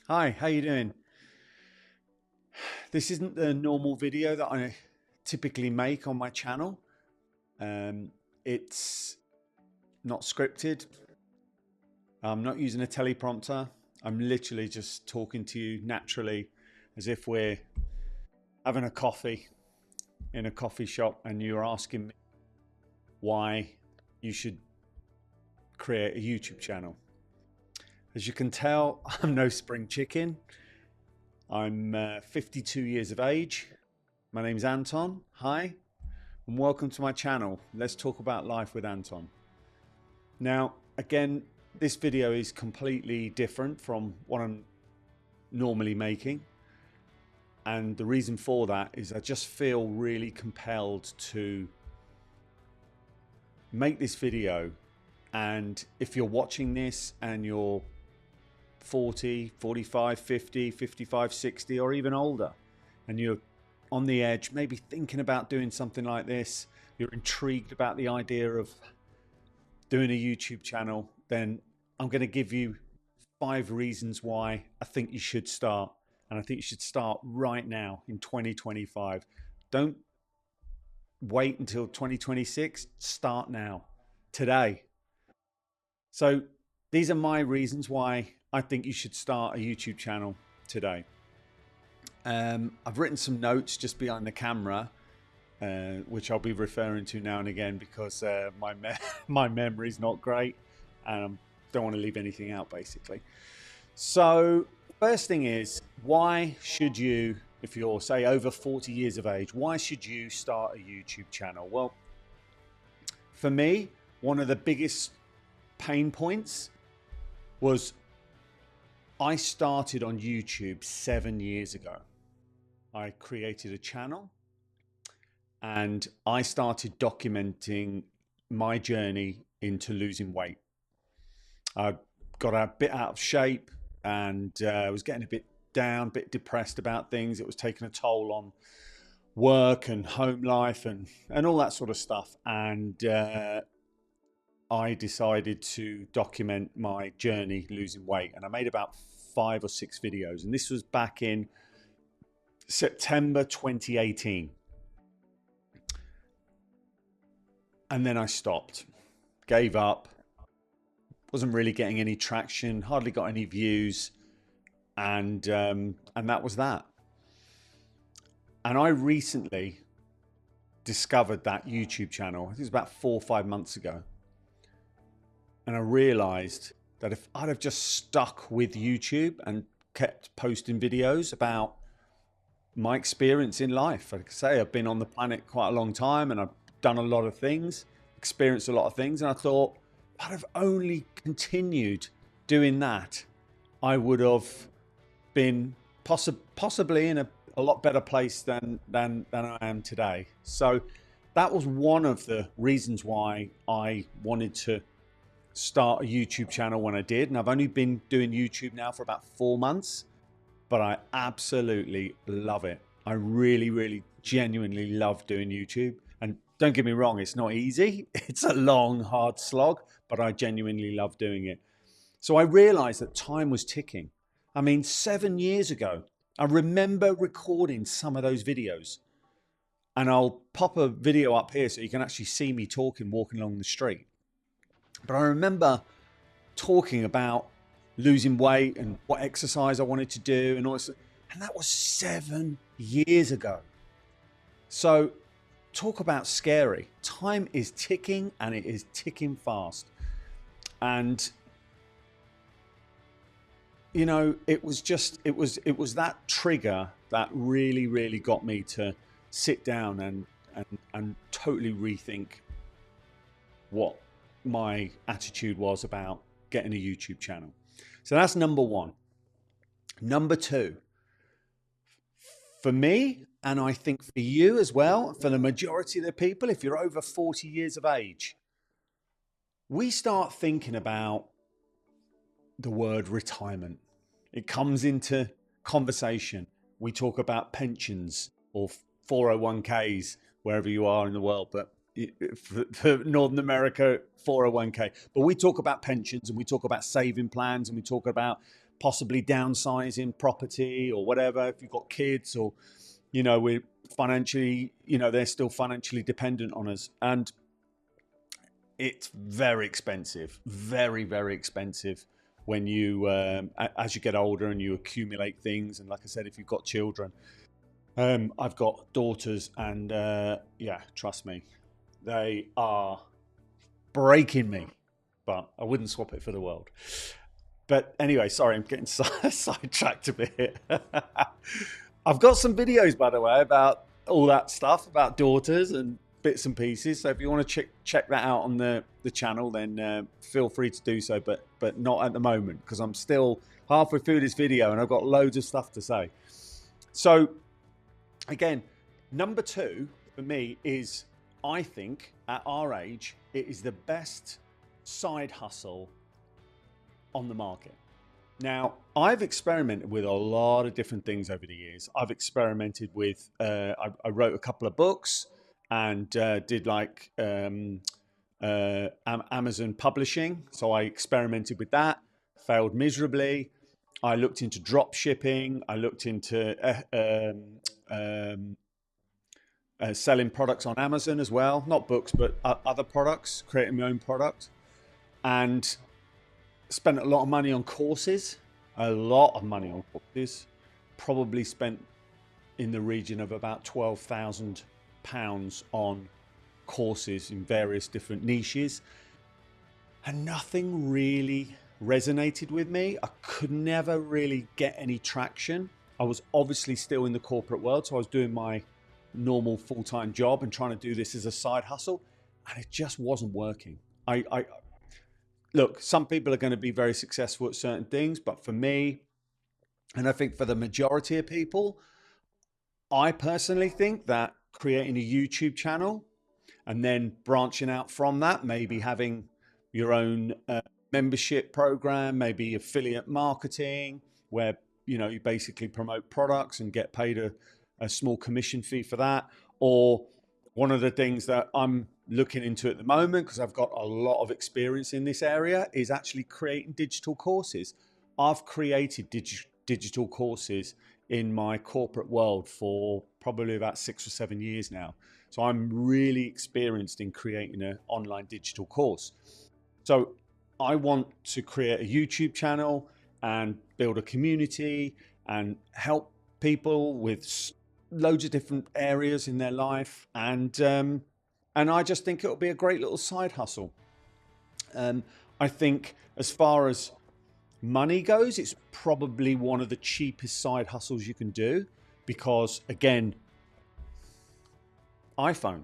Hi, how you doing? This isn't the normal video that I typically make on my channel. It's not scripted. I'm not using a teleprompter. I'm literally just talking to you naturally as if we're having a coffee in a coffee shop and you're asking me why you should create a YouTube channel. As you can tell, I'm no spring chicken. I'm 52 years of age. My name's Anton. Hi, and welcome to my channel. Let's talk about life with Anton. Now, again, this video is completely different from what I'm normally making. And the reason for that is I just feel really compelled to make this video. And if you're watching this and you're 40, 45, 50, 55, 60, or even older, and you're on the edge, maybe thinking about doing something like this, you're intrigued about the idea of doing a YouTube channel, then I'm going to give you 5 reasons why I think you should start. And I think you should start right now in 2025. Don't wait until 2026. Start now, today. So these are my reasons why I think you should start a YouTube channel today. I've written some notes just behind the camera, which I'll be referring to now and again because my memory's not great and I don't want to leave anything out, basically. So first thing is, why should you, if you're say over 40 years of age, why should you start a YouTube channel? Well, for me, one of the biggest pain points was I started on YouTube 7 years ago. I created a channel and I started documenting my journey into losing weight. I got a bit out of shape and I was getting a bit down, a bit depressed about things. It was taking a toll on work and home life and all that sort of stuff. And I decided to document my journey losing weight, and I made about 5 or 6 videos, and this was back in September 2018. And then I stopped, gave up, wasn't really getting any traction, hardly got any views, and that was that. And I recently discovered that YouTube channel. I think it was about 4 or 5 months ago. And I realized that if I'd have just stuck with YouTube and kept posting videos about my experience in life, like I say, I've been on the planet quite a long time and I've done a lot of things, experienced a lot of things. And I thought, if I'd have only continued doing that, I would have been possibly in a lot better place than I am today. So that was one of the reasons why I wanted to start a YouTube channel when I did. And I've only been doing YouTube now for about 4 months, but I absolutely love it. I really genuinely love doing YouTube. And don't get me wrong, it's not easy. It's a long, hard slog, but I genuinely love doing it. So I realized that time was ticking. I mean, 7 years ago, I remember recording some of those videos, and I'll pop a video up here so you can actually see me talking, walking along the street. But I remember talking about losing weight and what exercise I wanted to do and all this, and that was 7 years ago. So talk about scary. Time is ticking, and it is ticking fast. And you know, it was that trigger that really got me to sit down and totally rethink what my attitude was about getting a YouTube channel. So that's number 1. Number 2, for me, and I think for you as well, for the majority of the people, if you're over 40 years of age, we start thinking about the word retirement. It comes into conversation. We talk about pensions or 401ks wherever you are in the world, but for Northern America, 401k. But we talk about pensions and we talk about saving plans and we talk about possibly downsizing property or whatever, if you've got kids, or, you know, we're financially, you know, they're still financially dependent on us. And it's very expensive, very, very expensive when you, as you get older and you accumulate things. And like I said, if you've got children, I've got daughters, and yeah, trust me, they are breaking me, but I wouldn't swap it for the world. But anyway, sorry, I'm getting sidetracked a bit. I've got some videos, by the way, about all that stuff, about daughters and bits and pieces. So if you want to check that out on the channel, then feel free to do so, but not at the moment, because I'm still halfway through this video and I've got loads of stuff to say. So again, number 2 for me is, I think at our age, it is the best side hustle on the market. Now, I've experimented with a lot of different things over the years. I've experimented with, I wrote a couple of books, and did like Amazon publishing. So I experimented with that, failed miserably. I looked into drop shipping. I looked into selling products on Amazon as well, not books, but other products, creating my own product, and spent a lot of money on courses, probably spent in the region of about £12,000 on courses in various different niches, and nothing really resonated with me. I could never really get any traction. I was obviously still in the corporate world, so I was doing my normal full-time job and trying to do this as a side hustle, and it just wasn't working. Look, some people are going to be very successful at certain things, but for me, and I think for the majority of people, I personally think that creating a YouTube channel and then branching out from that, maybe having your own membership program, maybe affiliate marketing, where, you know, you basically promote products and get paid a small commission fee for that. Or one of the things that I'm looking into at the moment, because I've got a lot of experience in this area, is actually creating digital courses. I've created digital courses in my corporate world for probably about 6 or 7 years now. So I'm really experienced in creating an online digital course. So I want to create a YouTube channel and build a community and help people with loads of different areas in their life. And I just think it'll be a great little side hustle. I think as far as money goes, it's probably one of the cheapest side hustles you can do, because again, iPhone.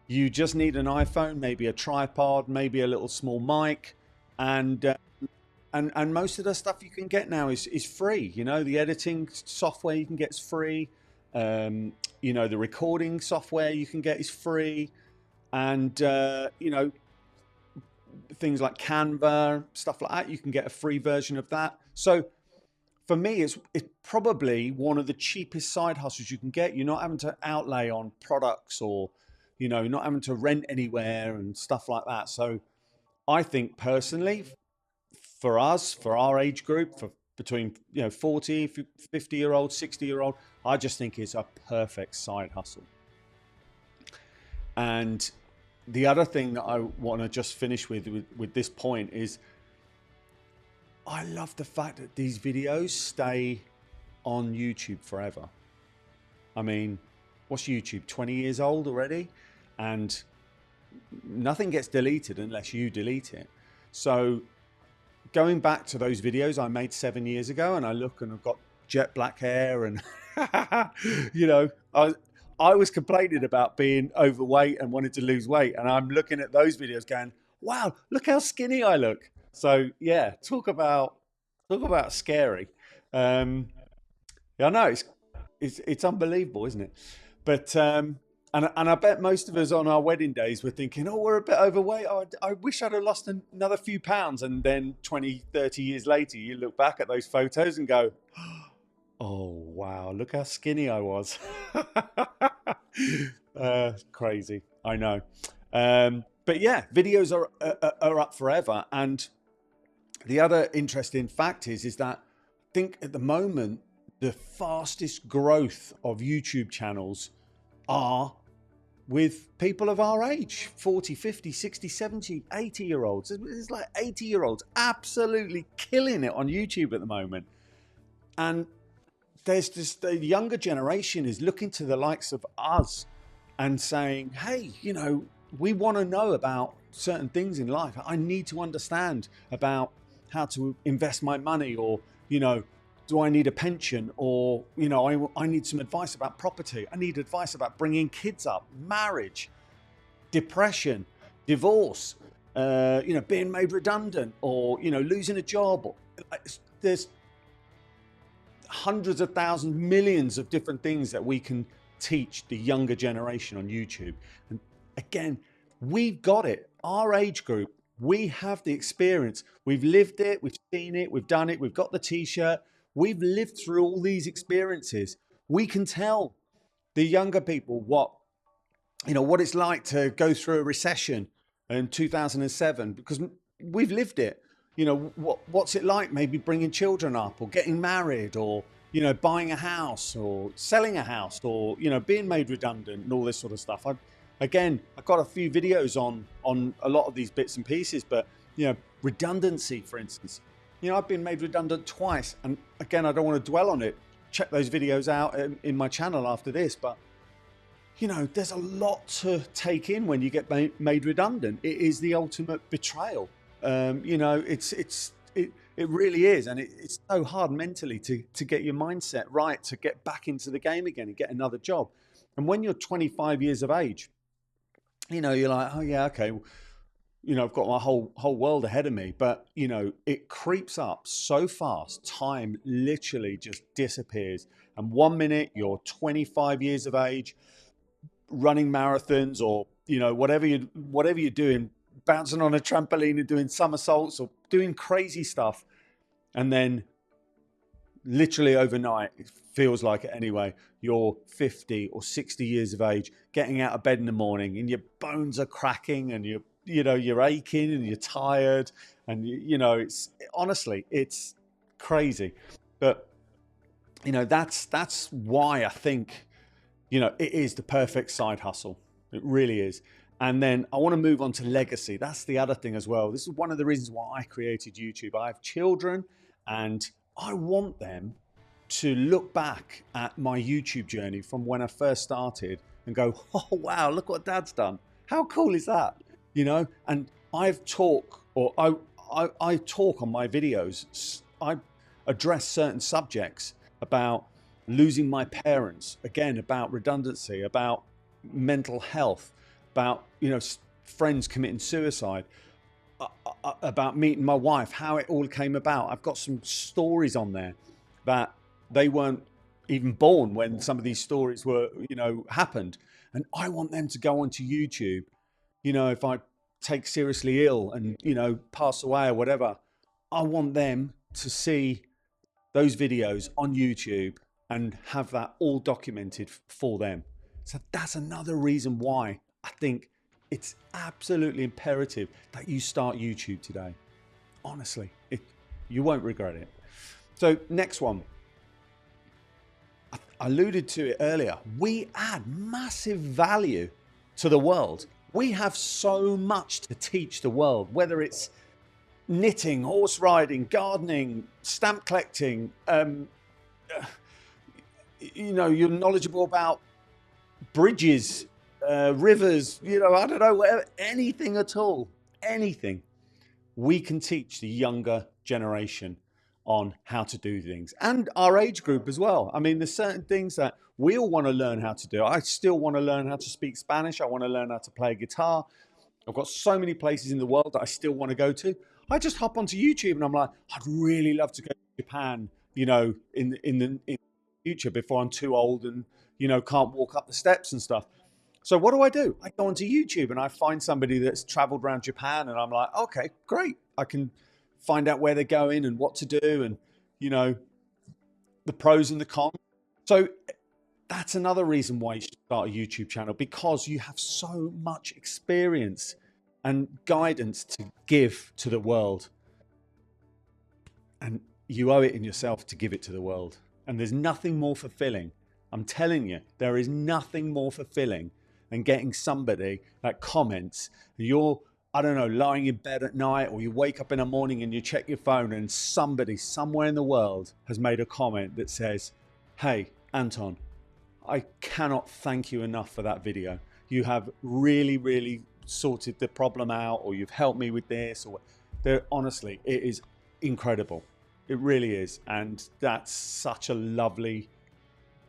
You just need an iPhone, maybe a tripod, maybe a little small mic, and most of the stuff you can get now is free. You know, the editing software you can get is free. You know, the recording software you can get is free, and you know, things like Canva, stuff like that, you can get a free version of that. So for me, it's probably one of the cheapest side hustles you can get. You're not having to outlay on products, or, you know, not having to rent anywhere and stuff like that. So I think personally, for us, for our age group, for between, you know, 40, 50-year-old, 60-year-old, I just think it's a perfect side hustle. And the other thing that I want to just finish with this point is, I love the fact that these videos stay on YouTube forever. I mean, what's YouTube, 20 years old already? And nothing gets deleted unless you delete it. So going back to those videos I made 7 years ago, and I look and I've got jet black hair, and you know, I was complaining about being overweight and wanted to lose weight, and I'm looking at those videos going, wow, look how skinny I look. So yeah, talk about scary. Yeah, I know it's unbelievable, isn't it? But and I bet most of us on our wedding days were thinking, oh, we're a bit overweight. Oh, I wish I'd have lost another few pounds. And then 20, 30 years later, you look back at those photos and go, oh, wow, look how skinny I was. Crazy, I know. But yeah, videos are up forever. And the other interesting fact is that think at the moment, the fastest growth of YouTube channels are with people of our age, 40, 50, 60, 70, 80-year-olds. It's like 80-year-olds absolutely killing it on YouTube at the moment. And there's this, the younger generation is looking to the likes of us and saying, hey, you know, we want to know about certain things in life. I need to understand about how to invest my money, or, you know, do I need a pension, or, you know, I need some advice about property. I need advice about bringing kids up, marriage, depression, divorce, you know, being made redundant, or, you know, losing a job. There's hundreds of thousands, millions of different things that we can teach the younger generation on YouTube. And again, we've got it. Our age group, we have the experience. We've lived it, we've seen it, we've done it, we've got the t-shirt. We've lived through all these experiences. We can tell the younger people what, you know, what it's like to go through a recession in 2007, because we've lived it. You know, what's it like maybe bringing children up, or getting married, or, you know, buying a house, or selling a house, or, you know, being made redundant and all this sort of stuff. I've got a few videos on a lot of these bits and pieces, but, you know, redundancy, for instance. You know, I've been made redundant twice. And again, I don't want to dwell on it. Check those videos out in my channel after this. But, you know, there's a lot to take in when you get made redundant. It is the ultimate betrayal. You know, it really is. And it's so hard mentally to get your mindset right, to get back into the game again and get another job. And when you're 25 years of age, you know, you're like, oh yeah, okay. You know, I've got my whole world ahead of me, but, you know, it creeps up so fast. Time literally just disappears. And 1 minute you're 25 years of age, running marathons, or, you know, whatever you're doing, bouncing on a trampoline and doing somersaults or doing crazy stuff. And then literally overnight, it feels like it anyway, you're 50 or 60 years of age, getting out of bed in the morning, and your bones are cracking, and you're aching, and you're tired, and you know, it's honestly, it's crazy. But, you know, that's why I think, you know, it is the perfect side hustle. It really is. And then I want to move on to legacy. That's the other thing as well. This is one of the reasons why I created YouTube. I have children, and I want them to look back at my YouTube journey from when I first started and go, oh, wow, look what Dad's done. How cool is that? You know, and I talk on my videos. I address certain subjects about losing my parents, again, about redundancy, about mental health, about, you know, friends committing suicide, about meeting my wife, how it all came about. I've got some stories on there that they weren't even born when some of these stories were, you know, happened. And I want them to go onto YouTube. You know, if I take seriously ill and, you know, pass away or whatever, I want them to see those videos on YouTube and have that all documented for them. So that's another reason why I think it's absolutely imperative that you start YouTube today. Honestly, you won't regret it. So next one. I alluded to it earlier. We add massive value to the world. We have so much to teach the world, whether it's knitting, horse riding, gardening, stamp collecting, you know, you're knowledgeable about bridges, rivers, you know, I don't know, whatever, anything at all, anything. We can teach the younger generation on how to do things, and our age group as well. I mean, there's certain things that we all want to learn how to do. I still want to learn how to speak Spanish. I want to learn how to play guitar. I've got so many places in the world that I still want to go to. I just hop onto YouTube and I'm like, I'd really love to go to Japan, you know, in the future, before I'm too old and, you know, can't walk up the steps and stuff. So what do? I go onto YouTube and I find somebody that's traveled around Japan, and I'm like, okay, great. I can find out where they're going and what to do, and, you know, the pros and the cons. So that's another reason why you should start a YouTube channel, because you have so much experience and guidance to give to the world. And you owe it in yourself to give it to the world. And there's nothing more fulfilling. I'm telling you, there is nothing more fulfilling than getting somebody that comments. You're, I don't know, lying in bed at night, or you wake up in the morning and you check your phone and somebody somewhere in the world has made a comment that says, hey, Anton, I cannot thank you enough for that video. You have really, really sorted the problem out, or you've helped me with this, or honestly, it is incredible. It really is. And that's such a lovely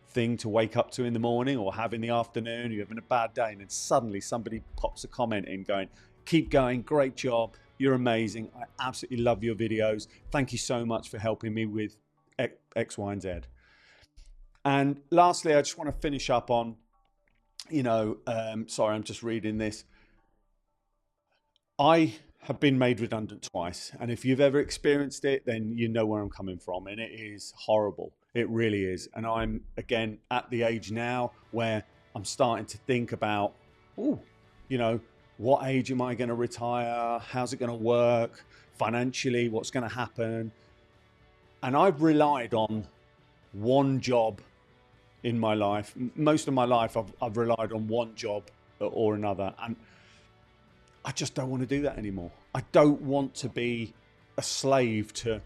thing to wake up to in the morning or have in the afternoon. You're having a bad day and then suddenly somebody pops a comment in going, keep going, great job, you're amazing, I absolutely love your videos, thank you so much for helping me with X, Y, and Z. And lastly, I just want to finish up on, sorry, I'm just reading this. I have been made redundant twice, and if you've ever experienced it, then you know where I'm coming from, and it is horrible. It really is. And I'm, again, at the age now where I'm starting to think about, what age am I going to retire? How's it going to work? Financially, what's going to happen? And I've relied on one job in my life. Most of my life, I've relied on one job or another. And I just don't want to do that anymore. I don't want to be a slave to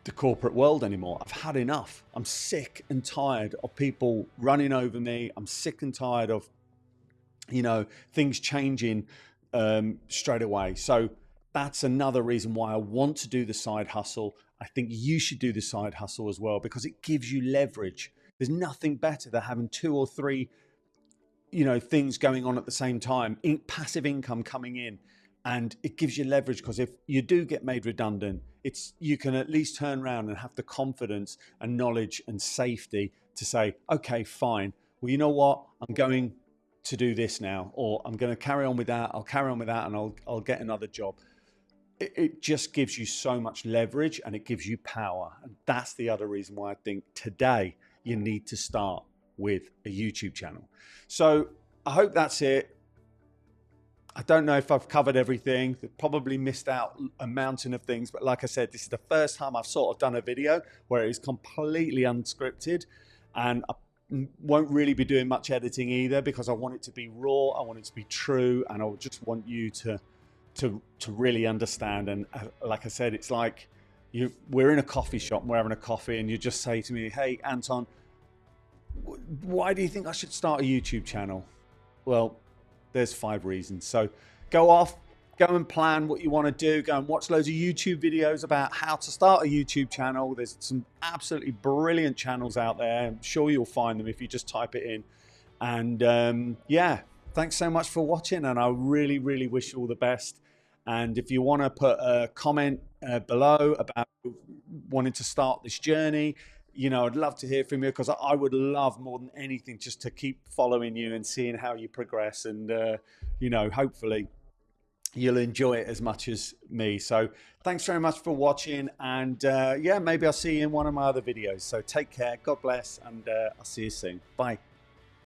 the corporate world anymore. I've had enough. I'm sick and tired of people running over me. I'm sick and tired of, things changing straight away. So that's another reason why I want to do the side hustle. I think you should do the side hustle as well, because it gives you leverage. There's nothing better than having 2 or 3 things going on at the same time, passive income coming in, and it gives you leverage, because if you do get made redundant, you can at least turn around and have the confidence and knowledge and safety to say, okay, fine, well, you know what, I'm going to do this now, or I'm going to carry on with that, I'll carry on with that, and I'll get another job. It just gives you so much leverage, and it gives you power. And that's the other reason why I think today you need to start with a YouTube channel. So I hope that's it. I don't know if I've covered everything. Probably missed out a mountain of things, but like I said, this is the first time I've sort of done a video where it is completely unscripted, and I won't really be doing much editing either, because I want it to be raw, I want it to be true, and I just want you to really understand. And like I said, it's like we're in a coffee shop and we're having a coffee, and you just say to me, hey, Anton, why do you think I should start a YouTube channel? Well, there's 5 reasons. So go and plan what you want to do. Go and watch loads of YouTube videos about how to start a YouTube channel. There's some absolutely brilliant channels out there. I'm sure you'll find them if you just type it in. And yeah, thanks so much for watching, and I really, really wish you all the best. And if you want to put a comment below about wanting to start this journey, I'd love to hear from you, because I would love more than anything just to keep following you and seeing how you progress. And, hopefully you'll enjoy it as much as me. So thanks very much for watching. And yeah, maybe I'll see you in one of my other videos. So take care. God bless. And I'll see you soon. Bye.